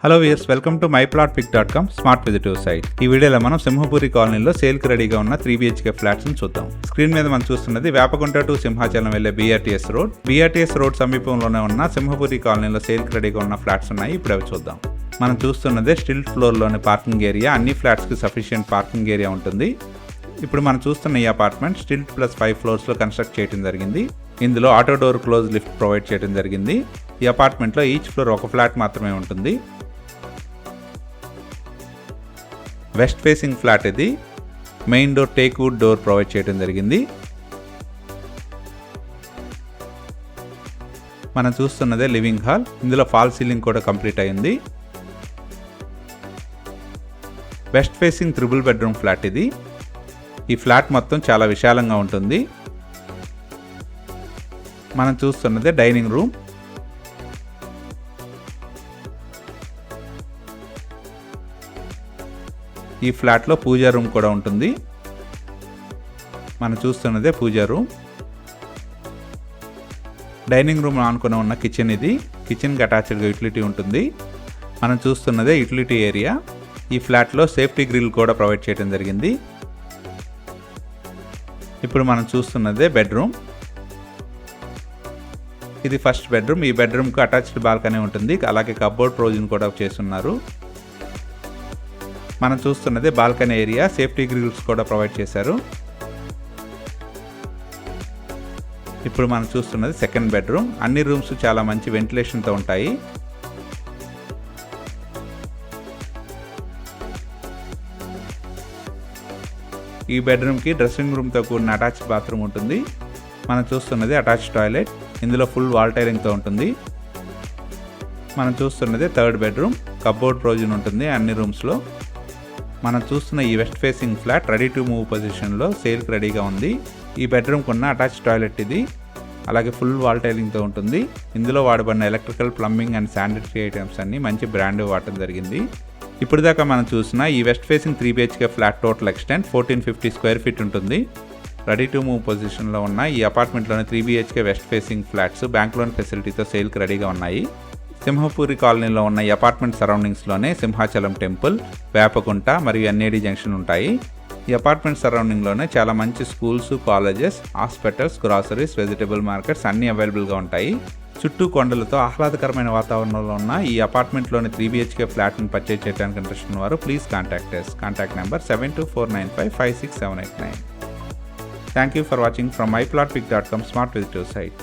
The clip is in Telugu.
Hello viewers, welcome to myplotpic.com smart విజిటివ్ సైట్. ఈ వీడియోలో మనం సింహపురి కాలనీలో సేల్కి రెడీగా ఉన్న 3 BHK ఫ్లాట్స్ని చూద్దాం. స్క్రీన్ మీద మనం చూస్తున్నది వేపగుంట టు సింహాచలం వెళ్లే BRTS రోడ్. BRTS రోడ్ సమీపంలోనే ఉన్న సింహపురి కాలనీలో సేల్కి రెడీగా ఉన్న ఫ్లాట్స్ ఉన్నాయి. ఇప్పుడు అవి చూద్దాం. మనం చూస్తున్నదే స్టిల్ట్ ఫ్లోర్లోని పార్కింగ్ ఏరియా. అన్ని ఫ్లాట్స్కి సఫిషియెంట్ పార్కింగ్ ఏరియా ఉంటుంది. ఇప్పుడు మనం చూస్తున్న ఈ అపార్ట్మెంట్ స్టిల్ట్ ప్లస్ 5 ఫ్లోర్స్లో కన్స్ట్రక్ట్ చేయడం జరిగింది. ఇందులో auto door close lift provide చేయడం జరిగింది. ఈ అపార్ట్మెంట్లో ఈచ్ ఫ్లోర్ ఒక ఫ్లాట్ మాత్రమే ఉంటుంది. వెస్ట్ ఫేసింగ్ ఫ్లాట్ ఇది. Main door teak wood door provide చేయడం జరిగింది. మనం చూస్తున్నదే లివింగ్ హాల్. ఇందులో ఫాల్ సీలింగ్ కూడా కంప్లీట్ అయింది. వెస్ట్ ఫేసింగ్ 3 బెడ్రూమ్ ఫ్లాట్ ఇది. ఈ ఫ్లాట్ మొత్తం చాలా విశాలంగా ఉంటుంది. మనం చూస్తున్నదే డైనింగ్ రూమ్. ఈ ఫ్లాట్లో పూజా రూమ్ కూడా ఉంటుంది. మనం చూస్తున్నదే పూజా రూమ్. డైనింగ్ రూమ్ ఆనుకుని ఉన్న కిచెన్ ఇది. కిచెన్కి అటాచ్డ్గా యూటిలిటీ ఉంటుంది. మనం చూస్తున్నదే యూటిలిటీ ఏరియా. ఈ ఫ్లాట్లో సేఫ్టీ గ్రిల్ కూడా ప్రొవైడ్ చేయడం జరిగింది. ఇప్పుడు మనం చూస్తున్నదే బెడ్రూమ్. ఇది ఫస్ట్ బెడ్రూమ్. ఈ బెడ్రూమ్కి అటాచ్డ్ బాల్కనీ ఉంటుంది. అలాగే కబోర్డ్ ప్రొవిజన్ కూడా చేస్తున్నారు. మనం చూస్తున్నది బాల్కనీ ఏరియా. సేఫ్టీ గ్రిల్స్ కూడా ప్రొవైడ్ చేశారు. ఇప్పుడు మనం చూస్తున్నది సెకండ్ బెడ్రూమ్. అన్ని రూమ్స్ చాలా మంచి వెంటిలేషన్తో ఉంటాయి. ఈ బెడ్రూమ్కి డ్రెస్సింగ్ రూమ్తో కూడిన అటాచ్డ్ బాత్రూమ్ ఉంటుంది. మనం చూస్తున్నది అటాచ్డ్ టాయిలెట్. ఇందులో ఫుల్ వాల్ టైలింగ్తో ఉంటుంది. మనం చూస్తున్నది థర్డ్ బెడ్రూమ్. కబోర్డ్ ప్రొవిజన్ ఉంటుంది అన్ని రూమ్స్లో. మనం చూస్తున్న ఈ west facing flat ready to move పొజిషన్లో సేల్కి రెడీగా ఉంది. ఈ బెడ్రూమ్కి ఉన్న అటాచ్డ్ టాయిలెట్ ఇది. అలాగే ఫుల్ వాల్ టైలింగ్తో ఉంటుంది. ఇందులో వాడబడిన electrical, plumbing and sanitary items అన్ని మంచి బ్రాండ్ వాడటం జరిగింది. ఇప్పుడు దాకా మనం చూసిన ఈ west facing 3 BHK flat total extent 1450 square feet ఉంటుంది. రెడీ టు మూవ్ పొజిషన్లో ఉన్న ఈ అపార్ట్మెంట్లోని 3 BHK west facing flats bank loan ఫెసిలిటీతో సేల్కి రెడీగా ఉన్నాయి. సింహపురి కాలనీలో ఉన్న ఈ అపార్ట్మెంట్ సరౌండింగ్స్లోనే సింహాచలం టెంపుల్, వేపగుంట మరియు NAD జంక్షన్ ఉంటాయి. ఈ అపార్ట్మెంట్ సరౌండింగ్లోనే చాలా మంచి schools, colleges, hospitals, groceries, vegetable markets అన్నీ అవైలబుల్గా ఉంటాయి. చుట్టూ కొండలతో ఆహ్లాదకరమైన వాతావరణంలో ఉన్న ఈ అపార్ట్మెంట్లోని 3 BHK ఫ్లాట్ని పర్చేజ్ చేయడానికి ఇంట్రెస్ట్ ఉన్నవారు please contact us. Contact number 7249556789. Thank you for watching from myplotpic.com smart visitor site.